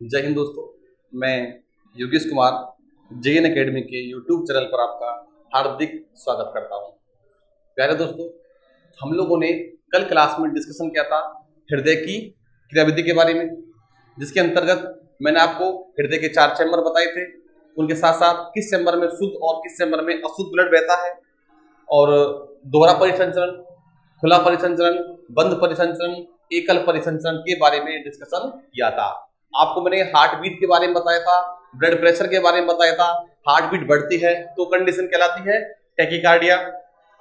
जय हिंद दोस्तों। मैं योगेश कुमार जेएन एकेडमी के यूट्यूब चैनल पर आपका हार्दिक स्वागत करता हूं। प्यारे दोस्तों, हम लोगों ने कल क्लास में डिस्कशन किया था हृदय की क्रियाविधि के बारे में, जिसके अंतर्गत मैंने आपको हृदय के 4 चैम्बर बताए थे। उनके साथ साथ किस चैम्बर में शुद्ध और किस चैम्बर में अशुद्ध ब्लड बहता है, और दोहरा परिसंचरण, खुला परिसंचरण, बंद परिसंचरण, एकल परिसंचरण के बारे में डिस्कशन किया था। आपको मैंने हार्ट बीट के बारे में बताया था, ब्लड प्रेशर के बारे में बताया था। हार्ट बीट बढ़ती है तो कंडीशन कहलाती है टैकीकार्डिया,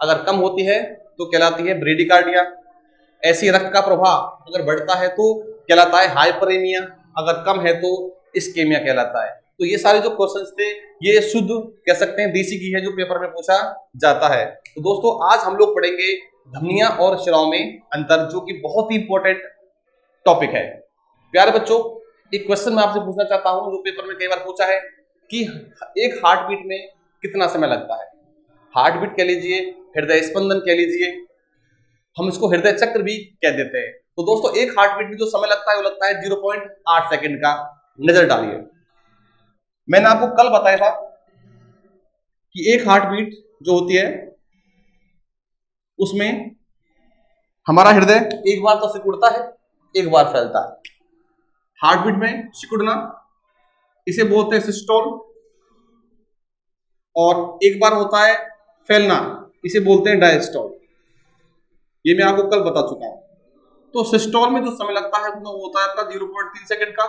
अगर कम होती है तो कहलाती है ब्रेडिकार्डिया। ऐसी रक्त का प्रवाह अगर बढ़ता है तो कहलाता है हाइपरेमिया, अगर कम है तो इस्केमिया कहलाता है। तो ये सारे जो क्वेश्चंस थे ये शुद्ध कह सकते हैं देसी घी है जो पेपर में पूछा जाता है। तो दोस्तों, आज हम लोग पढ़ेंगे धमनियां और शिराओं में अंतर, जो कि बहुत ही इंपॉर्टेंट टॉपिक है। प्यारे बच्चों, एक क्वेश्चन मैं आपसे पूछना चाहता हूं जो पेपर में कई बार पूछा है कि एक हार्ट बीट में कितना समय लगता है। हार्ट बीट कह लीजिए, हृदय स्पंदन कह लीजिए, हम इसको हृदय चक्र भी कह देते हैं। तो दोस्तों, एक हार्ट बीट में जो समय लगता है वो लगता है 0.8 सेकंड का। नजर डालिए, मैंने आपको कल बताया था कि एक हार्ट बीट जो होती है उसमें हमारा हृदय एक बार तो सिकुड़ता है, एक बार फैलता है। हार्ट बीट में सिकुड़ना इसे बोलते हैं सिस्टोल, और एक बार होता है फैलना, इसे बोलते हैं डायस्टोल। ये मैं आपको कल बता चुका हूं। तो सिस्टोल में जो समय लगता है वो होता है आपका 0.3 सेकंड का,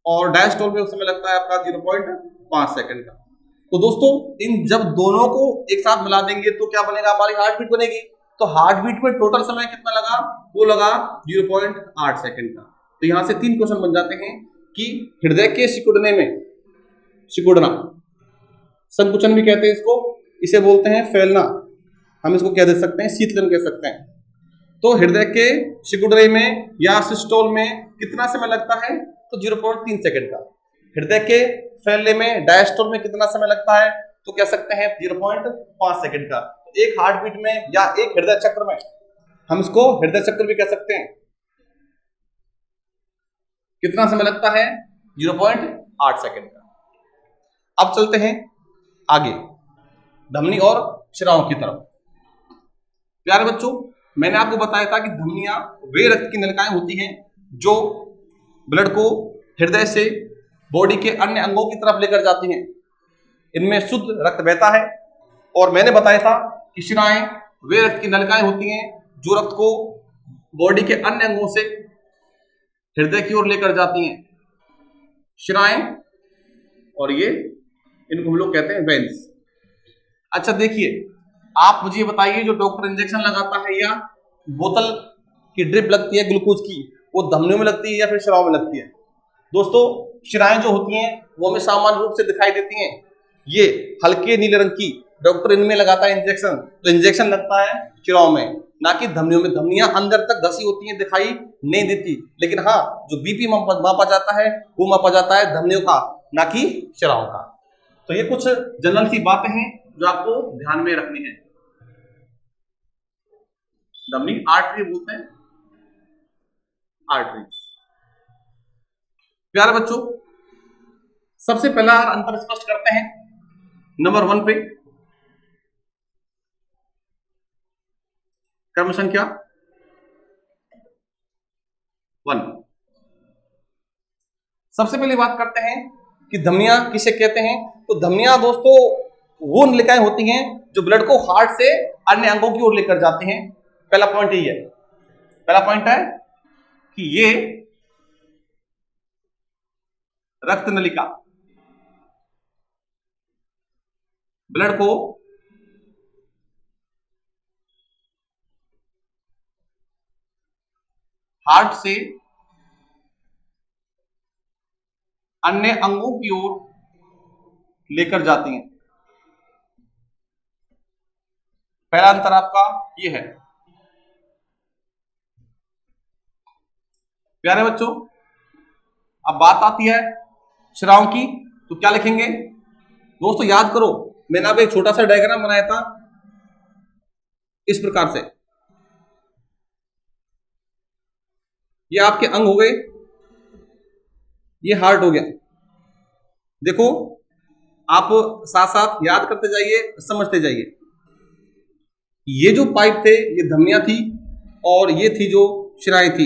और डायस्टोल में उस समय लगता है आपका 0.5 सेकंड का। तो दोस्तों, इन जब दोनों को एक साथ मिला देंगे तो क्या बनेगा, हमारी हार्ट बीट बनेगी। तो हार्ट बीट में टोटल समय कितना लगा, वो लगा 0.8 सेकंड का। तो यहां से 3 क्वेश्चन बन जाते हैं कि हृदय के सिकुड़ने में, सिकुड़ना संकुचन भी कहते हैं इसको, इसे बोलते हैं फैलना, हम इसको क्या दे सकते हैं, शीतलन कह सकते हैं। तो हृदय के सिकुड़ने में या सिस्टोल में कितना समय लगता है, तो 0.3 सेकंड का। हृदय के फैलने में, डायस्टोल में कितना समय लगता है, तो कह सकते हैं 0.5 सेकंड का। तो एक हार्ट बीट में या एक हृदय चक्र में, हम इसको हृदय चक्र भी कह सकते हैं, कितना समय लगता है, 0.8 सेकंड का। अब चलते हैं आगे धमनी और शिराओं की तरफ। प्यारे बच्चों, मैंने आपको बताया था कि धमनियां वे रक्त की नलिकाएं होती हैं जो ब्लड को हृदय से बॉडी के अन्य अंगों की तरफ लेकर जाती हैं। इनमें शुद्ध रक्त बहता है। और मैंने बताया था कि शिराएं वे रक्त की नलिकाएं होती हैं जो रक्त को बॉडी के अन्य अंगों से हृदय की ओर लेकर जाती हैं। शिराएं, और ये इनको हम लोग कहते हैं वेन्स। अच्छा देखिए, आप मुझे बताइए, जो डॉक्टर इंजेक्शन लगाता है या बोतल की ड्रिप लगती है ग्लूकोज की, वो धमनियों में लगती है या फिर शिराओं में लगती है। दोस्तों, शिराएं जो होती हैं वो हमें सामान्य रूप से दिखाई देती हैं, ये हल्के नीले रंग की। डॉक्टर इनमें लगाता है इंजेक्शन, तो इंजेक्शन लगता है शिराओं में, ना कि धमनियों में। धमनियां अंदर तक धसी होती हैं, दिखाई नहीं देती। लेकिन हाँ, जो बीपी मापा जाता है वो मापा जाता है धमनियों का, ना कि शिराओं का। तो ये कुछ जनरल सी बातें हैं जो आपको ध्यान में रखनी है। धमनी आर्टरी बोलते हैं, आर्टरी। प्यारे बच्चों, सबसे पहला अंतर स्पष्ट करते हैं नंबर 1 पे, क्रम संख्या 1। सबसे पहले बात करते हैं कि धमनियां किसे कहते हैं। तो धमनियां दोस्तों वो नलिकाएं होती हैं जो ब्लड को हार्ट से अन्य अंगों की ओर लेकर जाती हैं। पहला पॉइंट यही है, पहला पॉइंट है कि ये रक्त नलिका ब्लड को हार्ट से अन्य अंगों की ओर लेकर जाती हैं। पहला अंतर आपका ये है। प्यारे बच्चों, अब बात आती है शिराओं की, तो क्या लिखेंगे दोस्तों, याद करो, मैंने अब एक छोटा सा डायग्राम बनाया था इस प्रकार से। ये आपके अंग हो गए, ये हार्ट हो गया। देखो आप साथ साथ याद करते जाइए, समझते जाइए। ये जो पाइप थे ये धमनियां थी और ये थी जो शिराएं थी,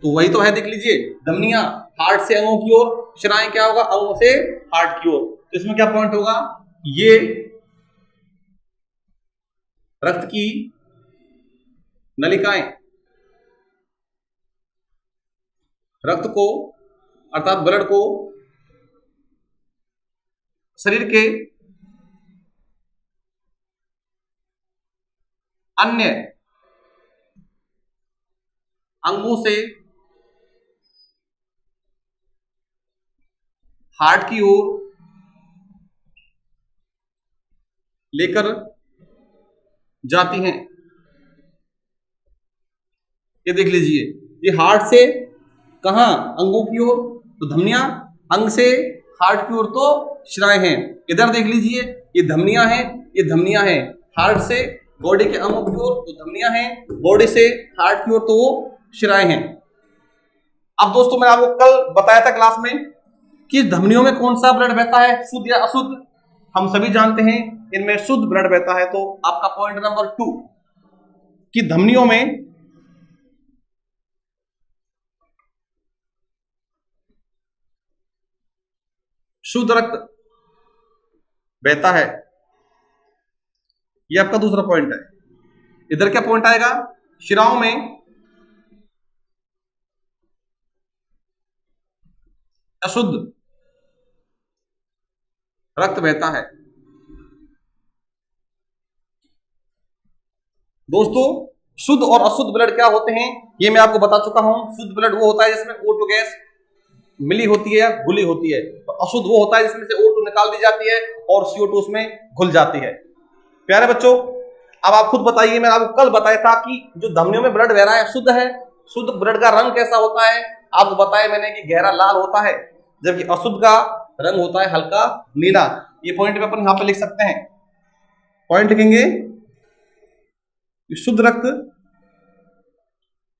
तो वही तो है, देख लीजिए। धमनियां हार्ट से अंगों की ओर, शिराएं क्या होगा, अंगों से हार्ट की ओर। तो इसमें क्या पॉइंट होगा, ये रक्त की नलिकाएं रक्त को अर्थात ब्लड को शरीर के अन्य अंगों से हार्ट की ओर लेकर जाती हैं। ये देख लीजिए, ये हार्ट से कहां, अंगों की ओर तो धमनियां, अंग से हार्ट की ओर तो शिराएं हैं। इधर देख लीजिए, ये धमनियां हैं, ये धमनियां हैं हार्ट से बॉडी के अंगों की ओर तो धमनियां हैं, बॉडी से हार्ट की ओर तो वो शिराएं हैं। अब दोस्तों मैंने आपको कल बताया था क्लास में कि धमनियों में कौन सा ब्लड बहता है, शुद्ध या अशुद्ध। हम सभी जानते हैं इनमें शुद्ध ब्लड बहता है। तो आपका पॉइंट नंबर 2 कि धमनियों में शुद्ध रक्त बहता है, ये आपका दूसरा पॉइंट है। इधर क्या पॉइंट आएगा, शिराओं में अशुद्ध रक्त बहता है। दोस्तों शुद्ध और अशुद्ध ब्लड क्या होते हैं ये मैं आपको बता चुका हूं। शुद्ध ब्लड वो होता है जिसमें O2 गैस मिली होती है या घुली होती है। तो अशुद्ध वो होता है जिसमें से O2 निकाल दी जाती है और CO2 उसमें घुल जाती है। प्यारे बच्चों, अब आप खुद बताइए, मैंने आपको कल बताया था कि जो धमनियों में ब्लड बह रहा है शुद्ध है। शुद्ध ब्लड का रंग कैसा होता है आपको बताया मैंने कि गहरा लाल होता है, जबकि अशुद्ध का रंग होता है हल्का नीला। ये पॉइंट पे अपन यहां पे लिख सकते हैं। पॉइंट लिखेंगे, शुद्ध रक्त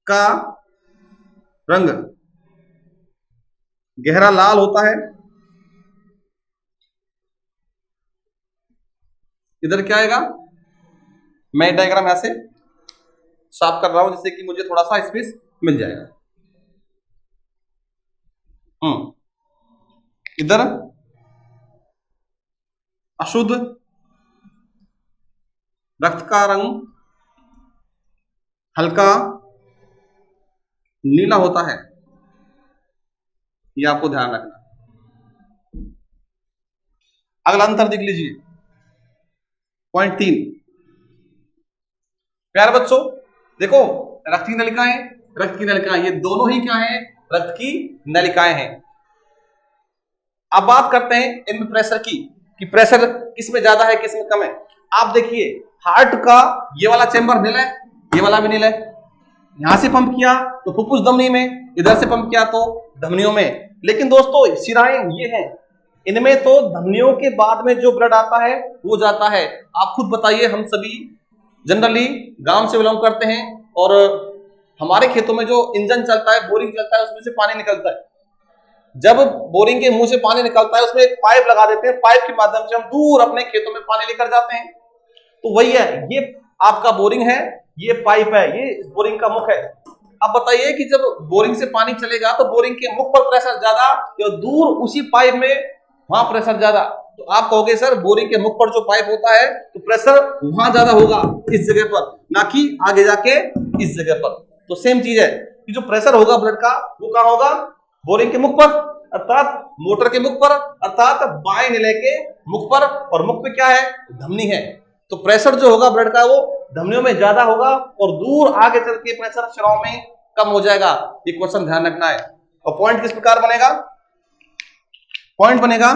का रंग गहरा लाल होता है। इधर क्या आएगा, मैं डायग्राम यहां से साफ कर रहा हूं जिससे कि मुझे थोड़ा सा स्पेस मिल जाएगा। इधर अशुद्ध रक्त का रंग हल्का नीला होता है, ये आपको ध्यान रखना। अगला अंतर देख लीजिए, पॉइंट 3। प्यारे बच्चों देखो, रक्त की नलिकाएं, रक्त की नलिकाएं ये दोनों ही क्या है, रक्त की नलिकाएं हैं। अब बात करते हैं इनमें प्रेशर की, कि प्रेशर किसमें ज्यादा है किसमें कम है। आप देखिए हार्ट का ये वाला चेंबर नीला है, ये वाला भी नीला है। यहां से पंप किया तो फुफ्फुस धमनी में, इधर से पंप किया तो धमनियों में। लेकिन दोस्तों शिराएं ये हैं, इनमें तो धमनियों के बाद में जो ब्लड आता है वो जाता है। आप खुद बताइए, हम सभी जनरली गांव से बिलोंग करते हैं और हमारे खेतों में जो इंजन चलता है, बोरिंग चलता है, उसमें से पानी निकलता है। जब बोरिंग के मुंह से पानी निकलता है उसमें एक पाइप लगा देते हैं, पाइप के माध्यम से हम दूर अपने खेतों में पानी लेकर जाते हैं। तो वही है, ये आपका बोरिंग है, ये पाइप है, ये बोरिंग का मुख है। अब बताइए कि जब बोरिंग से पानी चलेगा तो बोरिंग के मुख पर प्रेशर ज्यादा या दूर उसी पाइप में वहां प्रेशर ज्यादा। तो आप कहोगे सर बोरिंग के मुख पर जो पाइप होता है तो प्रेशर वहां ज्यादा होगा इस जगह पर, ना कि आगे जाके इस जगह पर। तो सेम चीज है कि जो प्रेशर होगा ब्लड का वो कहां होगा, बोरिंग के मुख पर, अर्थात मोटर के मुख पर, अर्थात बाएं निलय के मुख पर। और मुख पे क्या है, धमनी है। तो प्रेशर जो होगा ब्लड का वो धमनियों में ज्यादा होगा और दूर आगे चल के प्रेशर शिराओं में कम हो जाएगा। ये क्वेश्चन ध्यान रखना है। और पॉइंट किस प्रकार बनेगा, पॉइंट बनेगा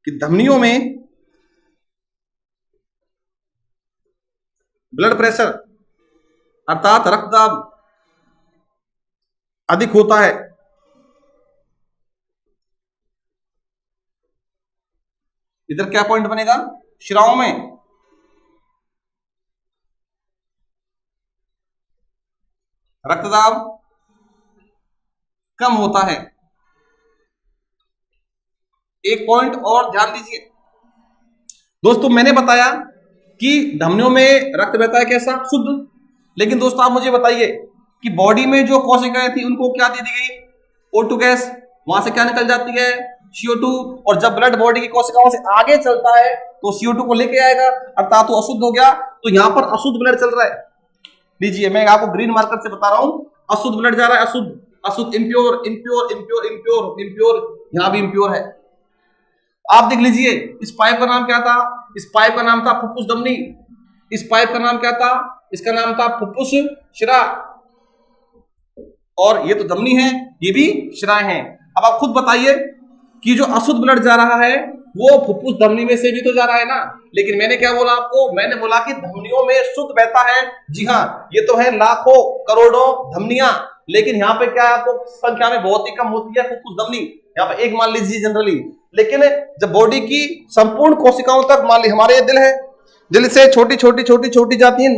कि धमनियों में ब्लड प्रेशर अर्थात रक्तदाब अधिक होता है। इधर क्या पॉइंट बनेगा, शिराओं में रक्तदाब कम होता है। एक पॉइंट और ध्यान दीजिए दोस्तों, मैंने बताया कि धमनियों में रक्त बहता है कैसा, शुद्ध। लेकिन दोस्तों आप मुझे बताइए कि बॉडी में जो कोशिकाएं थी उनको क्या दे दी गई, O2 गैस, वहां से क्या निकल जाती है, CO2। और जब ब्लड बॉडी की कोशिकाओं से आगे चलता है तो CO2 को लेके आएगा, अर्थात वो अशुद्ध हो गया। तो यहां पर अशुद्ध ब्लड चल रहा है। लीजिए मैं आपको ग्रीन मार्कर से बता रहा हूं, अशुद्ध ब्लड जा रहा है, अशुद्ध, अशुद्ध, impure, impure, impure, impure, impure, यहां भी इम्प्योर है। आप देख लीजिए इस पाइप का नाम क्या था, इस पाइप का नाम था फुफ्फुस धमनी। इस पाइप का नाम क्या था, इसका नाम था फुफ्फुस शिरा। और ये तो धमनी है, ये भी शिराएं हैं। अब आप खुद बताइए कि जो अशुद्ध ब्लड जा रहा है वो फुफ्फुस धमनी में से भी तो जा रहा है ना। लेकिन मैंने क्या बोला आपको, मैंने बोला कि धमनियों में शुद्ध बहता है। जी हाँ, ये तो है लाखों करोड़ों धमनियां, लेकिन यहाँ पे क्या है, आपको संख्या में बहुत ही कम होती है फुफ्फुस धमनी। यहाँ पे एक मान लीजिए जनरली। लेकिन जब बॉडी की संपूर्ण कोशिकाओं तक, मान ली हमारे दिल है, दिल से छोटी छोटी छोटी छोटी जाती हैं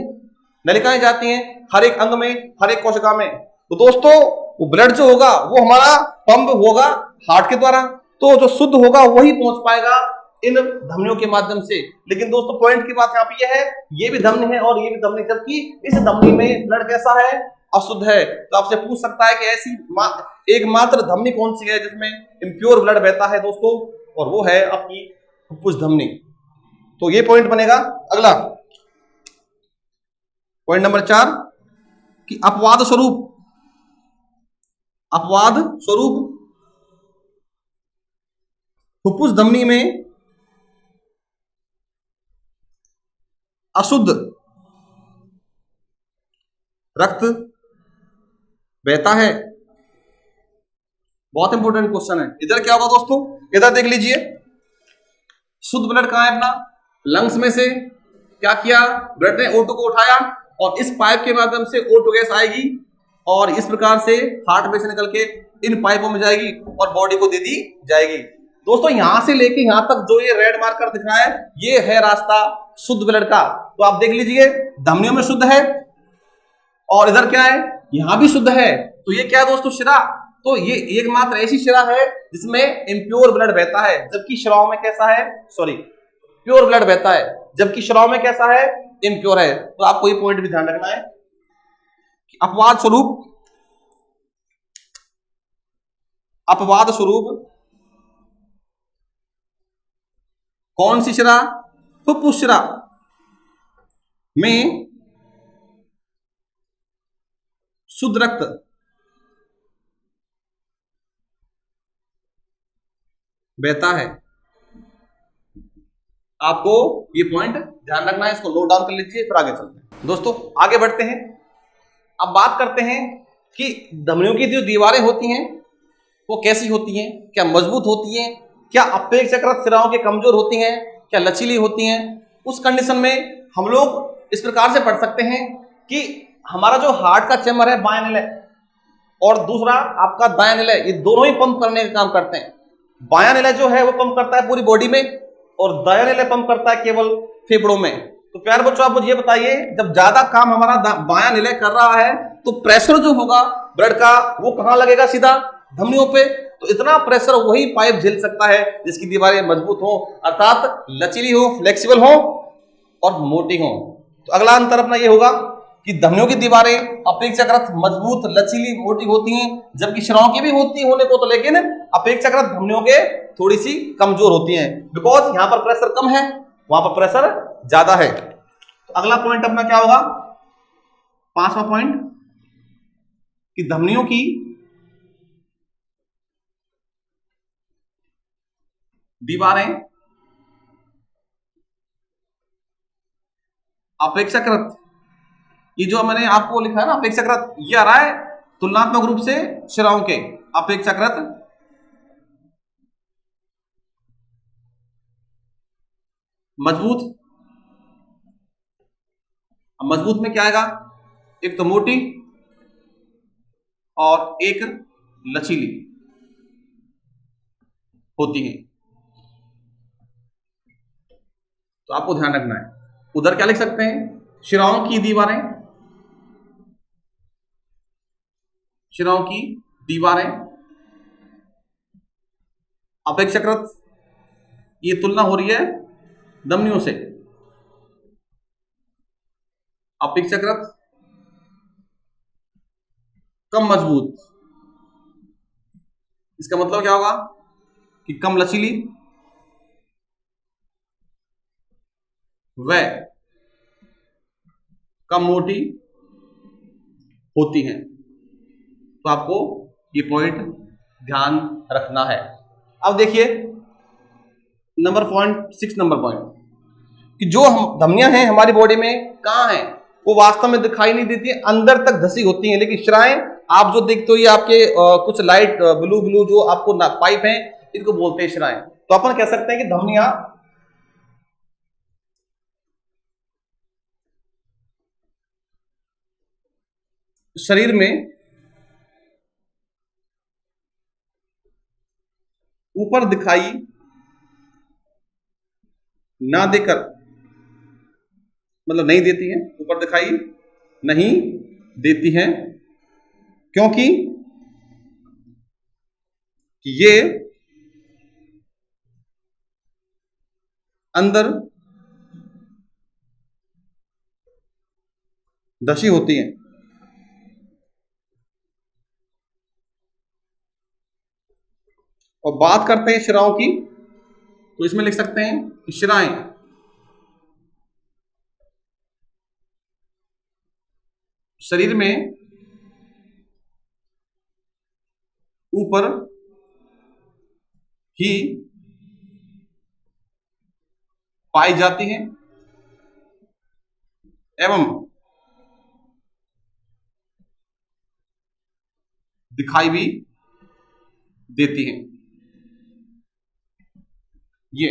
नलिकाएं जाती हैं हर एक अंग में, हर एक कोशिका में। तो दोस्तों वो ब्लड जो होगा वो हमारा पंप होगा हार्ट के द्वारा, तो जो शुद्ध होगा वही पहुंच पाएगा इन धमनियों के माध्यम से। लेकिन दोस्तों पॉइंट की बात यहाँ पे यह है, ये भी धमनी है और ये भी धमनी, जबकि इस धमनी में ब्लड कैसा है, अशुद्ध है। तो आपसे पूछ सकता है कि ऐसी एकमात्र धमनी कौन सी है जिसमें इम्प्योर ब्लड बहता है दोस्तों, और वो है आपकी फुफ्फुस धमनी। तो ये पॉइंट बनेगा। अगला पॉइंट नंबर 4 कि अपवाद स्वरूप, अपवाद स्वरूप फुफ्फुस धमनी में अशुद्ध रक्त बहता है। बहुत इंपॉर्टेंट क्वेश्चन है। इधर क्या होगा दोस्तों, इधर देख लीजिए, शुद्ध ब्लड कहां है अपना, लंग्स में से क्या किया, ब्लड ने O2 को उठाया और इस पाइप के माध्यम से O2 गैस आएगी और इस प्रकार से हार्ट में से निकल के इन पाइपों में जाएगी और बॉडी को दे दी जाएगी। दोस्तों यहां से लेके यहां तक जो ये रेड मार्कर दिख रहा है, ये है रास्ता शुद्ध ब्लड का। तो आप देख लीजिए धमनियों में शुद्ध है और इधर क्या है, यहां भी शुद्ध है। तो ये क्या है दोस्तों, शिरा। तो ये एकमात्र ऐसी शिरा है जिसमें इम्प्योर ब्लड बहता है, जबकि शिराओं में कैसा है, सॉरी, प्योर ब्लड बहता है, जबकि शिराओं में कैसा है, इम्प्योर है। तो आपको ये पॉइंट भी ध्यान रखना है कि अपवाद स्वरूप, अपवाद स्वरूप कौन सी शिरा, फुफ्फुस शिरा में शुद्ध रक्त बहता है। आपको ये पॉइंट ध्यान रखना है, इसको नोट डाउन कर लीजिए, फिर आगे चलते हैं। दोस्तों आगे बढ़ते हैं। अब बात करते हैं कि धमनियों की जो दीवारें होती हैं वो कैसी होती हैं, क्या मजबूत होती हैं, क्या अपेक्षाकृत शिराओं के कमजोर होती हैं, क्या लचीली होती हैं। उस कंडीशन में हम लोग इस प्रकार से पढ़ सकते हैं कि हमारा जो हार्ट का चैम्बर है बायां निलय और दूसरा आपका दायां निलय, ये दोनों ही पंप करने का काम करते हैं। बायां निलय जो है वो पंप करता है पूरी बॉडी में और दायां निलय पंप करता है केवल फेफड़ों में। तो प्यारे बच्चों आप मुझे ये बताइए, जब ज्यादा काम हमारा बायां निलय कर रहा है तो प्रेशर जो होगा ब्लड का वो कहां लगेगा, सीधा धमनियों पे। तो इतना प्रेशर वही पाइप झेल सकता है जिसकी दीवारें मजबूत हो, अर्थात लचीली हो, फ्लेक्सिबल हो और मोटी हो। तो अगला अंतर अपना ये होगा कि धमनियों की दीवारें अपेक्षाकृत मजबूत, लचीली, मोटी होती हैं, जबकि शिराओं की भी होती होने को, तो लेकिन अपेक्षाकृत धमनियों के थोड़ी सी कमजोर होती हैं, बिकॉज यहां पर प्रेशर कम है, वहां पर प्रेशर ज्यादा है। तो अगला पॉइंट अपना क्या होगा, 5वां पॉइंट कि धमनियों की दीवारें अपेक्षाकृत, ये जो मैंने आपको लिखा है ना अपेक्षाकृत, ये आ रहा है तुलनात्मक रूप से शिराओं के, अपेक्षाकृत मजबूत। मजबूत में क्या आएगा, एक तो मोटी और एक लचीली होती है। तो आपको ध्यान रखना है, उधर क्या लिख सकते हैं, शिराओं की दीवारें, शिराओं की दीवारें अपेक्षाकृत ये तुलना हो रही है धमनियों से। अपेक्षाकृत कम मजबूत, इसका मतलब क्या होगा कि कम लचीली व कम मोटी होती हैं। तो आपको ये पॉइंट ध्यान रखना है। अब देखिए नंबर पॉइंट 6 नंबर पॉइंट कि जो हम धमनियां हैं हमारी बॉडी में कहाँ हैं, वो वास्तव में दिखाई नहीं देती है, अंदर तक धसी होती हैं। लेकिन शिराएं आप जो देखते हो ये आपके कुछ लाइट ब्लू ब्लू जो आपको पाइप हैं, इनको बोलते हैं शिराएं। तो अपन कह सकते हैं कि धमनियां शरीर में ऊपर दिखाई ना देकर, मतलब नहीं देती हैं, ऊपर दिखाई नहीं देती हैं, क्योंकि ये अंदर धसी होती हैं। और बात करते हैं शिराओं की, तो इसमें लिख सकते हैं कि शिराएं शरीर में ऊपर ही पाई जाती हैं एवं दिखाई भी देती हैं। ये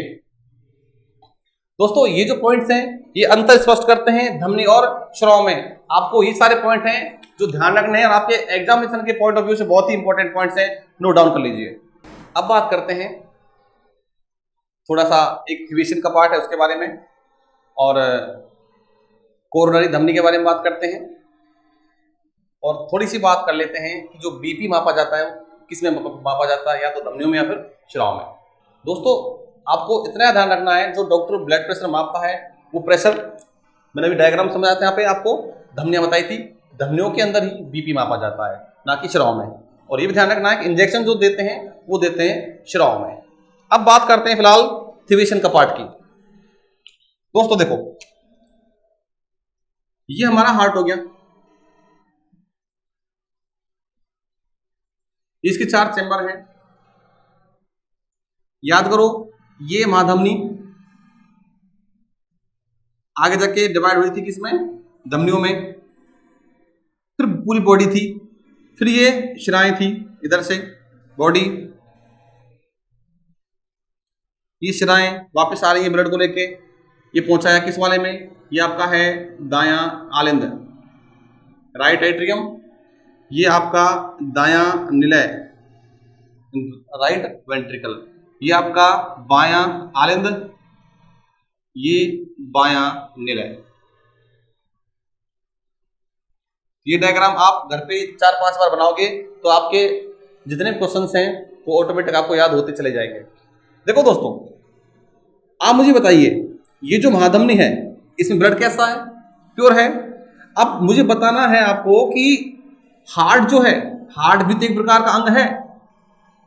दोस्तों ये जो पॉइंट्स हैं ये अंतर स्पष्ट करते हैं धमनी और श्रव में। आपको ये सारे पॉइंट हैं जो ध्यान रखने हैं और आपके एग्जामिनेशन के पॉइंट ऑफ व्यू से बहुत ही इंपॉर्टेंट पॉइंट्स हैं, नोट डाउन कर लीजिए। अब बात करते हैं थोड़ा सा एक थिवेशन का पार्ट है उसके बारे में, और कोरोनरी धमनी के बारे में बात करते हैं, और थोड़ी सी बात कर लेते हैं कि जो बीपी मापा जाता है किस में मापा जाता है, या तो धमनियों में या फिर श्राव में। दोस्तों आपको इतना ध्यान रखना है, जो डॉक्टर ब्लड प्रेशर मापता है वो प्रेशर, मैंने अभी डायग्राम समझाया था यहाँ पे आपको, धमनियां बताई थी, धमनियों के अंदर ही बीपी मापा जाता है, ना कि श्राव में। और ये भी ध्यान रखना है कि इंजेक्शन जो देते हैं वो देते हैं श्राव में। अब बात करते हैं फिलहाल थिवेशन का पार्ट की। दोस्तों देखो ये हमारा हार्ट हो गया, इसके 4 चैम्बर हैं, याद करो ये महाधमनी आगे जाके डिवाइड हुई थी किसमें, धमनियों में, फिर पूरी बॉडी थी, फिर ये शिराएं थी इधर से बॉडी, ये शिराएं वापस आ रही है ब्लड को लेके, ये पहुंचाया किस वाले में, ये आपका है दायां आलिंद राइट एट्रियम, ये आपका दायां निलय राइट वेंट्रिकल, ये आपका बायां आलिंद, ये बायां निलय। ये डायग्राम आप घर पे 4-5 बार बनाओगे तो आपके जितने क्वेश्चंस हैं वो ऑटोमेटिक आपको याद होते चले जाएंगे। देखो दोस्तों आप मुझे बताइए ये जो महाधमनी है इसमें ब्लड कैसा है, प्योर है। अब मुझे बताना है आपको कि हार्ट जो है, हार्ट भी तो एक प्रकार का अंग है,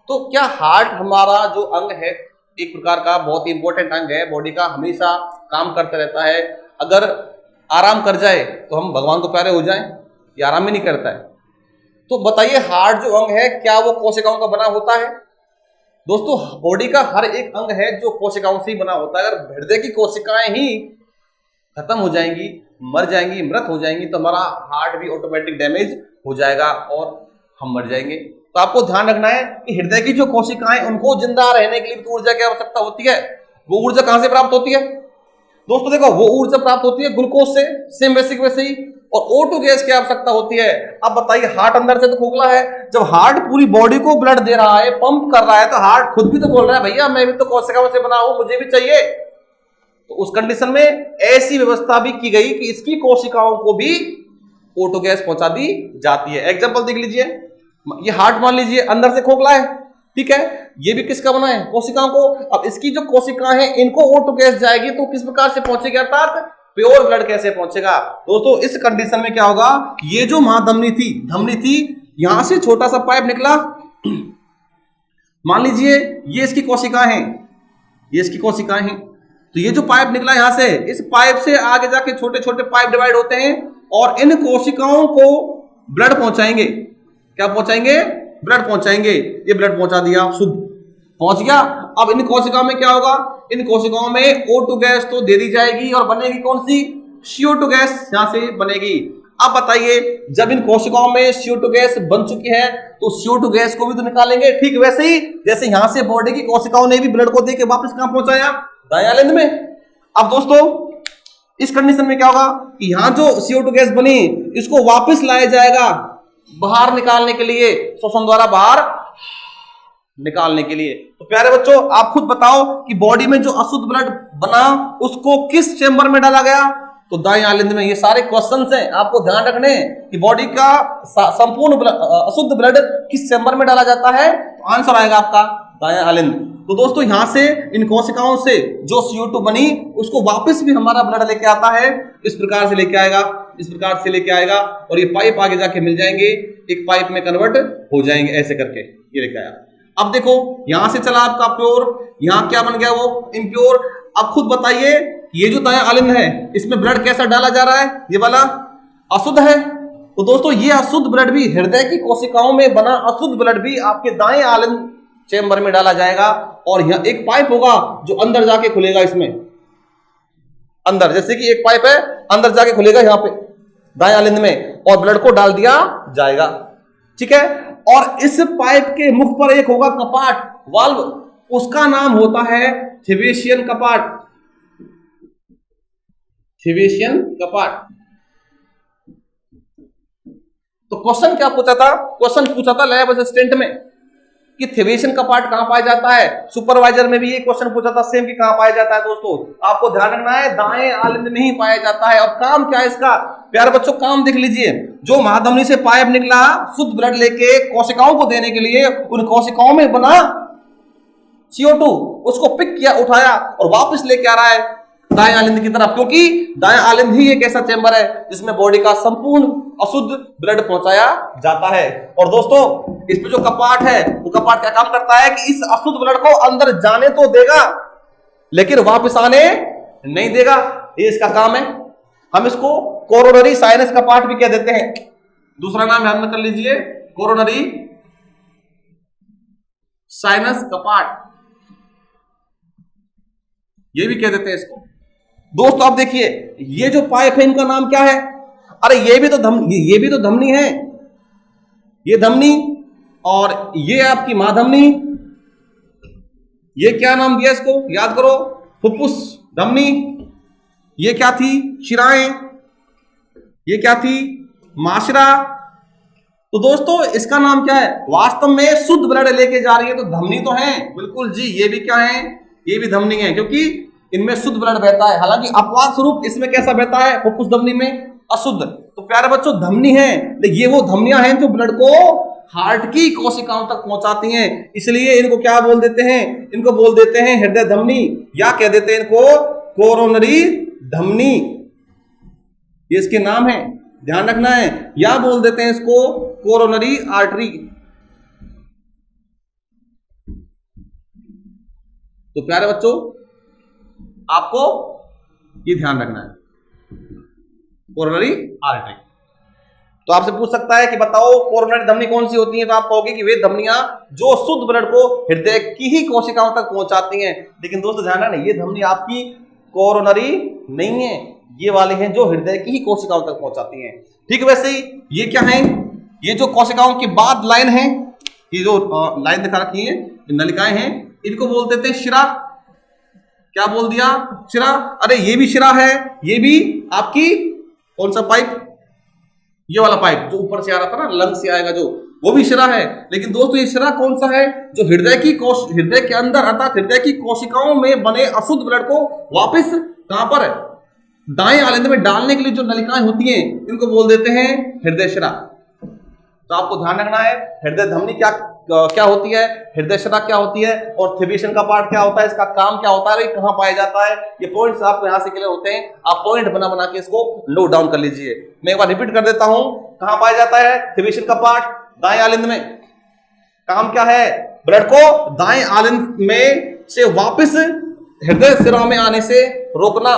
तो क्या हार्ट हमारा जो अंग है एक प्रकार का बहुत ही इंपॉर्टेंट अंग है, बॉडी का हमेशा काम करता रहता है, अगर आराम कर जाए तो हम भगवान को प्यारे हो जाएं, ये आराम ही नहीं करता है। तो बताइए हार्ट जो अंग है क्या वो कोशिकाओं का बना होता है? दोस्तों बॉडी का हर एक अंग है जो कोशिकाओं से ही बना होता है। अगर हृदय की कोशिकाएं ही खत्म हो जाएंगी, मर जाएंगी, मृत हो जाएंगी, तो हमारा हार्ट भी ऑटोमेटिक डैमेज हो जाएगा और हम मर जाएंगे। तो आपको ध्यान रखना है कि हृदय की जो कोशिकाएं उनको जिंदा रहने के लिए ऊर्जा की आवश्यकता होती है। वो ऊर्जा कहां से प्राप्त होती है दोस्तों? देखो वो ऊर्जा प्राप्त होती है ग्लूकोज से, सेम बेसिक वैसे ही, और O2 गैस की आवश्यकता होती है। अब बताइए हार्ट अंदर से तो खोखला है, जब हार्ट पूरी बॉडी को ब्लड दे रहा है, पंप कर रहा है, तो हार्ट खुद भी तो बोल रहा है भैया मैं भी तो कोशिकाओं से बना हूं, मुझे भी चाहिए। तो उस कंडीशन में ऐसी व्यवस्था भी की गई कि इसकी कोशिकाओं को भी O2 गैस पहुंचा दी जाती है। एग्जांपल देख लीजिए, ये हार्ट मान लीजिए अंदर से खोखला है, ठीक है, ये भी किसका बना है, कोशिकाओं को। अब इसकी जो कोशिकाएं हैं इनको O2 गैस जाएगी तो किस प्रकार से पहुंचेगी, अर्थात प्योर ब्लड कैसे पहुंचेगा। दोस्तों इस कंडीशन में क्या होगा कि ये जो महाधमनी थी यहां से छोटा सा पाइप निकला, मान लीजिए ये इसकी कोशिकाएं हैं, ये इसकी कोशिकाएं हैं, तो ये जो पाइप निकला यहां से, इस पाइप से आगे जाके छोटे छोटे पाइप डिवाइड होते हैं और इन कोशिकाओं को ब्लड पहुंचाएंगे। क्या पहुंचाएंगे, ब्लड पहुंचाएंगे। ये ब्लड पहुंचा दिया, शुद्ध पहुंच गया। अब इन कोशिकाओं में क्या होगा, इन कोशिकाओं में O2 गैस तो दे दी जाएगी और बनेगी कौन सी, CO2 गैस यहां से बनेगी। अब बताइए जब इन कोशिकाओं में CO2 गैस बन चुकी है तो CO2 गैस को भी तो निकालेंगे, ठीक वैसे ही जैसे यहां से बॉडी की कोशिकाओं ने भी ब्लड को देके वापस कहां पहुंचाया, दाएं आलिंद में। अब दोस्तों इस कंडीशन में क्या होगा कि यहां जो CO2 गैस बनी इसको वापस लाया जाएगा बाहर निकालने के लिए, श्वसन द्वारा बाहर निकालने के लिए। तो प्यारे बच्चों आप खुद बताओ कि बॉडी में जो अशुद्ध ब्लड बना उसको किस चेंबर में डाला गया, तो दाएं आलिंद में। ये सारे क्वेश्चंस हैं, आपको ध्यान रखने कि बॉडी का संपूर्ण अशुद्ध ब्लड किस चेंबर में डाला जाता है, तो आंसर आएगा आपका दाएं आलिंद। तो दोस्तों यहां से इन कोशिकाओं से जो CO2 बनी उसको वापस भी हमारा ब्लड लेके आता है, इस प्रकार से लेके आएगा, इस प्रकार से लेके आएगा और ये पाइप आगे जाके मिल जाएंगे, एक पाइप में कन्वर्ट हो जाएंगे, ऐसे करके ये लेके आया। अब देखो यहां से चला आपका प्योर, यहां क्या बन गया, वो इम्प्योर। अब खुद बताइए ये जो दाएं आलिंद है इसमें ब्लड कैसा डाला जा रहा है, ये वाला अशुद्ध है। तो दोस्तों ये अशुद्ध ब्लड भी, हृदय की कोशिकाओं में बना अशुद्ध ब्लड भी आपके दाएं आलिंद चेंबर में डाला जाएगा और यहां एक पाइप होगा जो अंदर जाके खुलेगा, इसमें अंदर, जैसे कि एक पाइप है अंदर जाके खुलेगा यहां पे दाएं आलिंद में और ब्लड को डाल दिया जाएगा, ठीक है। और इस पाइप के मुख पर एक होगा कपाट, वाल्व, उसका नाम होता है थेवेशियन कपाट, थेवेशियन कपाट। तो क्वेश्चन क्या पूछा था, क्वेश्चन पूछा था लैब असिस्टेंट में कि थेवेशियन कपाट कहां पाया जाता है। सुपरवाइजर में भी ये क्वेश्चन पूछा था सेम कि कहां पाया जाता है। दोस्तों आपको ध्यान रखना है दाएं आलिंद में ही पाया जाता है। और काम क्या है इसका, प्यारे बच्चों काम देख लीजिए, जो महाधमनी से पाइप निकला शुद्ध ब्लड लेके कोशिकाओं को देने के लिए, उन कोशिकाओं में बना CO2 उसको पिक किया, उठाया और वापस लेके आ रहा है दाएं आलिंद की तरफ, क्योंकि दाएं आलिंद ही एक ऐसा चेंबर है जिसमें बॉडी का संपूर्ण अशुद्ध ब्लड पहुंचाया जाता है। और दोस्तों इस पे जो कपाट है वो कपाट क्या काम करता है कि इस अशुद्ध ब्लड को अंदर जाने तो देगा लेकिन वापस आने नहीं देगा, ये इसका काम है। हम इसको कोरोनरी साइनस कपाट भी कह देते हैं, दूसरा नाम ध्यान में कर लीजिए, कोरोनरी साइनस कपाट, ये भी कह देते हैं इसको। दोस्तों आप देखिए ये जो पाइप है इनका नाम क्या है, अरे ये भी तो धमनी है, ये धमनी और ये आपकी माधमनी, ये क्या नाम दिया इसको याद करो, फुफ्फुस धमनी, ये क्या थी शिराएं, ये क्या थी माशरा। तो दोस्तों इसका नाम क्या है, वास्तव में शुद्ध ब्लड लेके जा रही है तो धमनी तो है, बिल्कुल जी, ये भी क्या है, ये भी धमनी है क्योंकि इनमें शुद्ध ब्लड बहता है। हालांकि अपवाद स्वरूप इसमें कैसा बहता है, फुफ्फुस धमनी में अशुद्ध। तो प्यारे बच्चों धमनी है, ये वो धमनियां हैं जो ब्लड को हार्ट की कोशिकाओं तक पहुंचाती हैं, इसलिए इनको क्या बोल देते हैं, इनको बोल देते हैं हृदय धमनी या कह देते हैं इनको कोरोनरी धमनी, ये इसके नाम है, ध्यान रखना है, या बोल देते हैं इसको कोरोनरी आर्टरी। तो प्यारे बच्चों आपको ये ध्यान रखना है कोरोनरी आर्टरी। तो आपसे पूछ सकता है कि बताओ कोरोनरी धमनी कौन सी होती है, तो आप कहोगे कि वे धमनियां जो शुद्ध ब्लड को हृदय की ही कोशिकाओं तक पहुंचाती हैं। लेकिन दोस्तों ध्यान रखना, ये धमनी आपकी कोरोनरी नहीं है, ये वाले हैं जो हृदय की ही कोशिकाओं तक पहुंचाती हैं। ठीक वैसे ही ये क्या है, ये जो कोशिकाओं के बाद लाइन है, ये जो लाइन दिखा रखी है, नलिकाएं हैं, इनको बोल देते हैं शिरा। क्या बोल दिया, शिरा। अरे ये भी शिरा है, ये भी आपकी कौन सा पाइप, ये वाला पाइप जो ऊपर से आ रहा था ना, लंग से आएगा जो, वो भी शिरा है। लेकिन दोस्तों ये शिरा कौन सा है, जो हृदय के अंदर अर्थात हृदय की कोशिकाओं में बने अशुद्ध ब्लड को वापस कहां पर है, दाएं आलिंद में डालने के लिए जो नलिकाएं होती हैं, इनको बोल देते हैं हृदय शिरा। तो आपको ध्यान रखना है हृदय धमनी क्या क्या होती है, हृदय शिरा क्या होती है, और थिबिएशन का पार्ट क्या होता है, इसका काम क्या होता है, कहां पाया जाता है, ये पॉइंट्स आपको यहां से क्लियर होते हैं। आप पॉइंट बना बना के इसको नोट डाउन कर लीजिए। मैं एक बार रिपीट कर देता हूं, कहां पाया जाता है थिबिएशन का पार्ट, दाएं आलिंद में। काम क्या है, ब्लड को दाएं आलिंद में से वापस हृदय शिरा में आने से रोकना,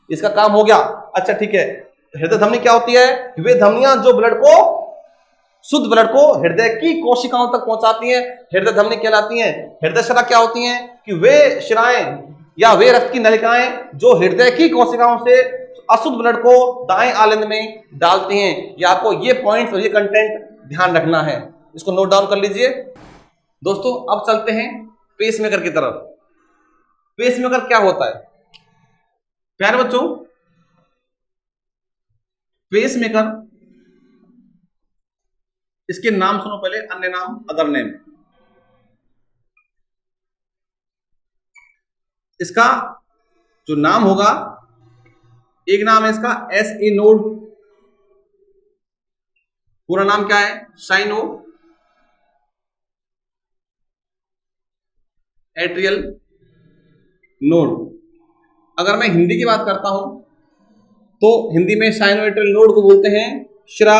इसका काम हो गया। अच्छा ठीक है, हृदय धमनी क्या होती है, वे धमनियां जो ब्लड को, शुद्ध ब्लड को हृदय की कोशिकाओं तक पहुंचाती हैं, हृदय धमनी कहलाती हैं। हृदय शिरा क्या होती हैं कि वे शिराएं या वे रक्त की नलिकाएं जो हृदय की कोशिकाओं से अशुद्ध ब्लड को दाएं आलिंद में डालती हैं। या आपको ये पॉइंट्स और ये कंटेंट ध्यान रखना है, इसको नोट डाउन कर लीजिए। दोस्तों अब चलते हैं पेसमेकर की तरफ। पेसमेकर क्या होता है प्यारे बच्चों, पेसमेकर, इसके नाम सुनो पहले, अन्य नाम, अदर नेम। इसका जो नाम होगा, एक नाम है इसका SA नोड, पूरा नाम क्या है, साइनो एट्रियल नोड। अगर मैं हिंदी की बात करता हूं तो हिंदी में साइनो एट्रियल नोड को बोलते हैं शिरा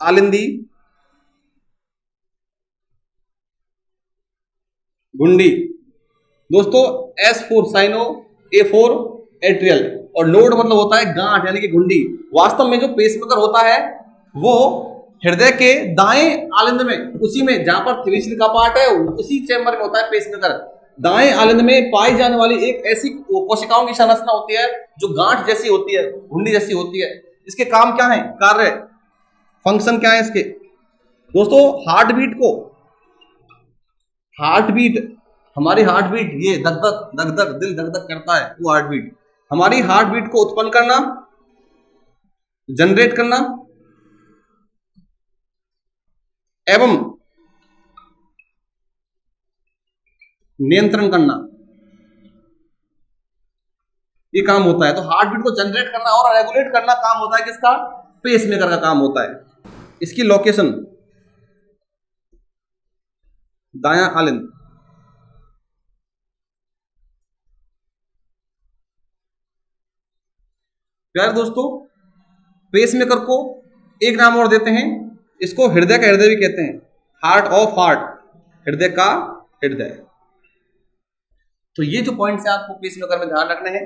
आलिंदी घुंडी। दोस्तों S4 साइनो, A4 एट्रियल, और नोड मतलब होता है गांठ यानी कि घुंडी। वास्तव में जो पेसमेकर होता है वो हृदय के दाएं आलिंद में, उसी में जहां पर थिबिएशन का पार्ट है उसी चेंबर में होता है पेसमेकर। दाएं आलिंद में पाई जाने वाली एक ऐसी कोशिकाओं की संरचना होती है जो गांठ जैसी होती है, घुंडी जैसी होती है। इसके काम क्या है, कार्य, फंक्शन क्या है इसके। दोस्तों हार्ट बीट को, हार्ट बीट, हमारी हार्ट बीट, ये धक धक धक धक दिल धक धक करता है, वो हार्ट बीट, हमारी हार्ट बीट को उत्पन्न करना, जनरेट करना एवं नियंत्रण करना, ये काम होता है। तो हार्ट बीट को जनरेट करना और रेगुलेट करना काम होता है किसका, पेसमेकर का काम होता है। इसकी लोकेशन दायां आलिंद। प्यारे दोस्तों पेसमेकर को एक नाम और देते हैं, इसको हृदय का हृदय भी कहते हैं, हार्ट ऑफ हार्ट, हृदय का हृदय। तो ये जो पॉइंट्स हैं आपको पेसमेकर में ध्यान रखने हैं।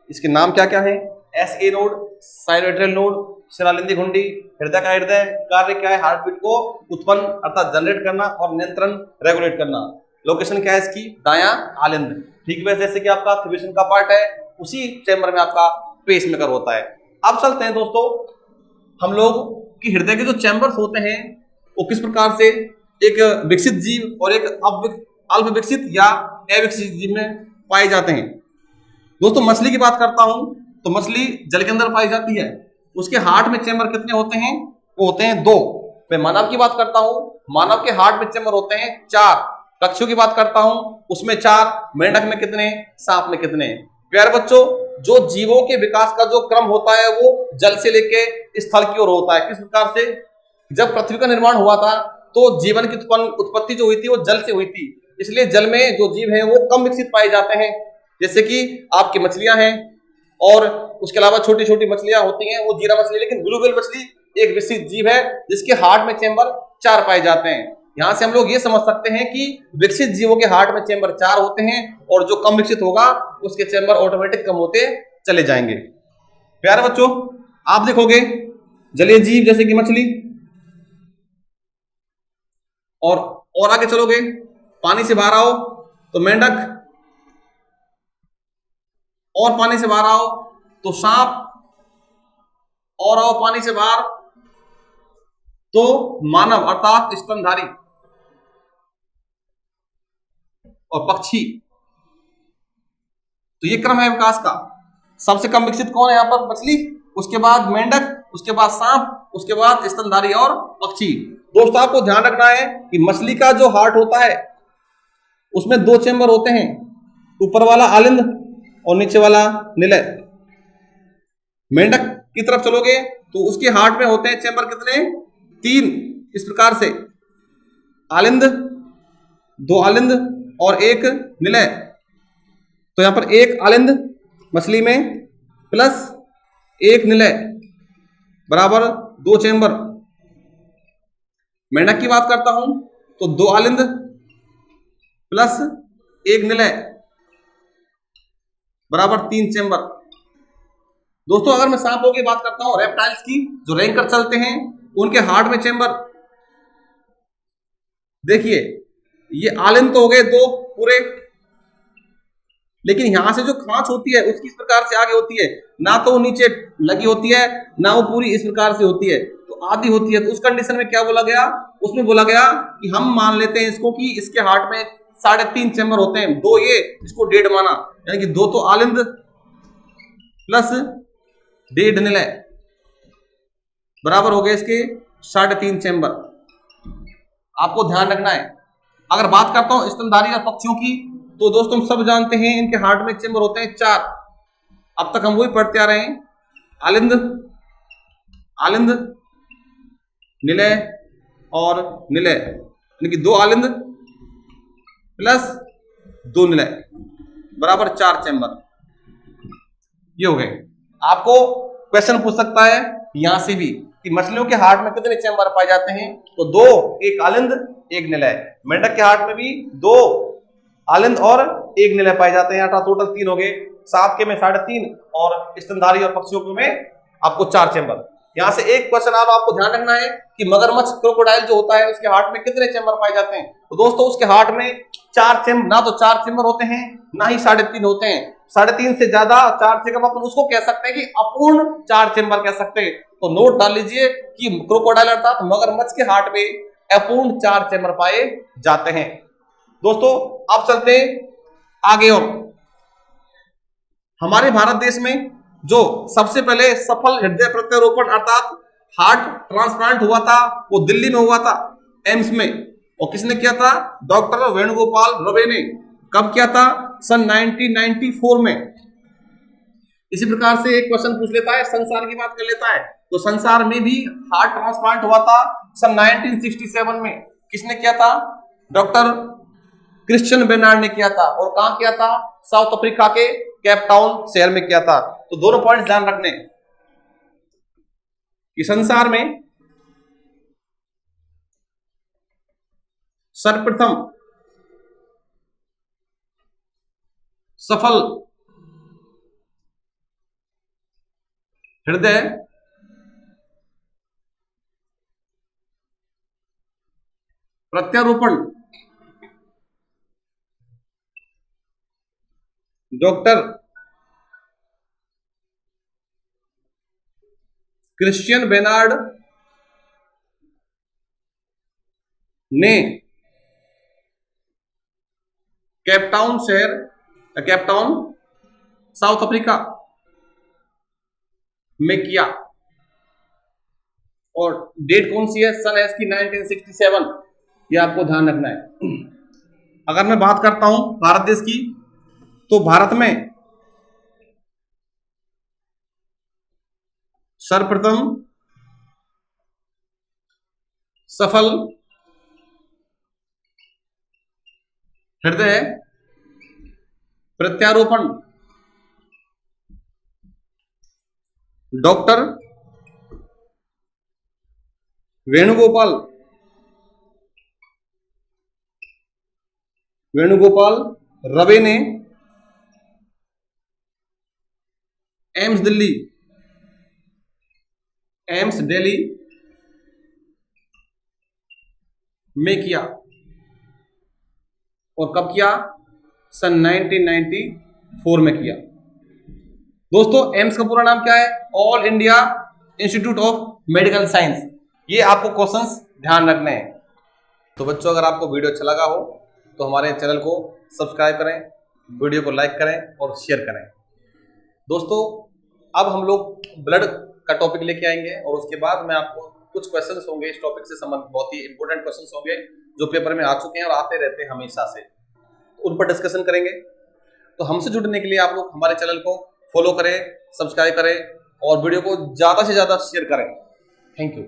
इसके नाम क्या क्या है, SA node, sino atrial node, शिरालिंदी घुंडी, हृदय का हृदय। कार्य क्या है, हार्ट बीट को उत्पन्न अर्थात जनरेट करना और नियंत्रण रेगुलेट करना। लोकेशन क्या है इसकी, दायां आलिंद। ठीक वैसे जैसे कि आपका थिबिएशन का पार्ट है उसी चैम्बर में आपका पेसमेकर होता है। अब चलते हैं दोस्तों, हम लोग की हृदय के जो चैम्बर्स होते हैं वो किस प्रकार से एक विकसित जीव और एक अल्प विकसित या अविकसित जीव में पाए जाते हैं। दोस्तों मछली की बात करता हूं तो मछली जल के अंदर पाई जाती है, उसके हार्ट में चैम्बर कितने होते हैं, वो होते हैं 2। मैं मानव की बात करता हूं, मानव के हार्ट में चैम्बर होते हैं 4। पक्षियों की बात करता हूं उसमें 4, मेंढक में कितने, सांप में कितने। प्यारे बच्चों जो जीवों के विकास का जो क्रम होता है वो जल से लेके स्थल की ओर होता है। किस प्रकार से, जब पृथ्वी का निर्माण हुआ था तो जीवन की उत्पत्ति जो हुई थी वो जल से हुई थी, इसलिए जल में जो जीव हैं वो कम विकसित पाए जाते हैं। जैसे कि आपकी मछलियां हैं और उसके अलावा छोटी छोटी मछलियां होती हैं, वो जीरा मछली, लेकिन ब्लू व्हेल मछली एक विकसित जीव है जिसके हार्ट में चैम्बर 4 पाए जाते हैं। यहां से हम लोग ये समझ सकते हैं कि विकसित जीवों के हार्ट में चैम्बर 4 होते हैं और जो कम विकसित होगा उसके चैम्बर ऑटोमेटिक कम होते चले जाएंगे। प्यारे बच्चों आप देखोगे जलीय जीव जैसे कि मछली, और आगे चलोगे पानी से बाहर आओ तो मेंढक, और पानी से बाहर आओ तो सांप, और आओ पानी से बाहर तो मानव अर्थात स्तनधारी और पक्षी। तो ये क्रम है विकास का। सबसे कम विकसित कौन है यहाँ पर, मछली, उसके बाद मेंढक, उसके बाद सांप, उसके बाद स्तनधारी और पक्षी। दोस्तों आपको ध्यान रखना है कि मछली का जो हार्ट होता है उसमें 2 चैम्बर होते हैं, ऊपर वाला आलिंद और नीचे वाला निलय। मेंढक की तरफ चलोगे तो उसके हार्ट में होते हैं चैम्बर कितने, 3, इस प्रकार से आलिंद, 2 आलिंद और 1 निलय। तो यहां पर 1 आलिंद मछली में प्लस 1 निलय बराबर 2 चेंबर। मेंढक की बात करता हूं तो 2 आलिंद प्लस 1 निलय बराबर 3 चेंबर। दोस्तों अगर मैं सांपों की बात करता हूं, रेप्टाइल्स की, जो रैंकर चलते हैं, उनके हार्ट में चेंबर, देखिए ये आलिंद तो हो गए 2 पूरे, लेकिन यहां से जो खांच होती है उसकी इस प्रकार से आगे होती है, ना तो वो नीचे लगी होती है ना वो पूरी इस प्रकार से होती है, तो आधी होती है। तो उस कंडीशन में क्या बोला गया, उसमें बोला गया कि हम मान लेते हैं इसको कि इसके हार्ट में 3.5 चेंबर होते हैं, 2 ये, इसको 1.5 माना, यानी कि 2 तो आलिंद प्लस 1.5 निलय बराबर हो गए इसके 3.5 चेंबर। आपको ध्यान रखना है। अगर बात करता हूं स्तनधारी और पक्षियों की, तो दोस्तों सब जानते हैं इनके हार्ट में चेंबर होते हैं 4। अब तक हम वही पढ़ते आ रहे हैं, आलिंद, आलिंद, निलय और निलय, यानी कि 2 आलिंद प्लस 2 निलय बराबर 4 चेंबर। ये हो गए। आपको क्वेश्चन पूछ सकता है यहां से भी कि मछलियों के हार्ट में कितने चेंबर पाए जाते हैं, तो 2, 1 आलिंद 1 निलय। मेंढक के हार्ट में भी 2 आलिंद और 1 निलय पाए जाते हैं, टोटल 3 हो गए। सांप के में 3.5 और स्तनधारी और पक्षियों के में आपको 4 चेंबर। यहां से एक क्वेश्चन आपको ध्यान रखना है कि मगरमच्छ, क्रोकोडाइल जो होता है, उसके हार्ट में कितने चेंबर पाए जाते हैं, तो दोस्तों उसके हार्ट में 4 चेंबर, ना तो 4 चेंबर होते हैं ना ही 3.5 होते हैं। 3.5 से ज्यादा, 4 से कम, अपन उसको कह सकते हैं कि अपूर्ण 4 चेंबर कह सकते हैं। तो नोट डाल लीजिए कि क्रोकोडाइल अर्थात मगरमच्छ के हार्ट में अपूर्ण 4 चेंबर पाए जाते हैं। दोस्तों अब चलते हैं आगे। और हमारे भारत देश में जो सबसे पहले सफल हृदय प्रत्यारोपण अर्थात हार्ट ट्रांसप्लांट हुआ था, वो दिल्ली में हुआ था, एम्स में। और किसने किया था, डॉक्टर वेणुगोपाल रवे ने। कब किया था, सन 1994 में। इसी प्रकार से एक क्वेश्चन पूछ लेता है, संसार की बात कर लेता है, तो संसार में भी हार्ट ट्रांसप्लांट हुआ था सन 1967 में। किसने किया था, डॉक्टर क्रिश्चियन बेनार्ड ने किया था। और कहां किया था, साउथ अफ्रीका के केप टाउन शहर में किया था। तो दोनों पॉइंट ध्यान रखने कि संसार में सर्वप्रथम सफल हृदय प्रत्यारोपण डॉक्टर क्रिश्चियन बेनार्ड ने केपटाउन शहर, केपटाउन साउथ अफ्रीका में किया। और डेट कौन सी है, सन है इसकी 1967। ये आपको ध्यान रखना है। अगर मैं बात करता हूं भारत देश की, तो भारत में सर्वप्रथम सफल हृदय प्रत्यारोपण डॉक्टर वेणुगोपाल रवे ने एम्स दिल्ली में किया। और कब किया, सन 1994 में किया। दोस्तों एम्स का पूरा नाम क्या है, all India institute of medical science. ये आपको क्वेश्चंस ध्यान रखने हैं। तो बच्चों अगर आपको वीडियो अच्छा लगा हो तो हमारे चैनल को सब्सक्राइब करें, वीडियो को लाइक करें और शेयर करें। दोस्तों अब हम लोग ब्लड का टॉपिक लेके आएंगे और उसके बाद मैं आपको कुछ क्वेश्चंस होंगे इस टॉपिक से संबंधित, बहुत ही इंपॉर्टेंट क्वेश्चंस होंगे जो पेपर में आ चुके हैं और आते रहते हैं हमेशा से, उन पर डिस्कशन करेंगे। तो हमसे जुड़ने के लिए आप लोग हमारे चैनल को फॉलो करें, सब्सक्राइब करें और वीडियो को ज़्यादा से ज़्यादा शेयर करें। Thank you.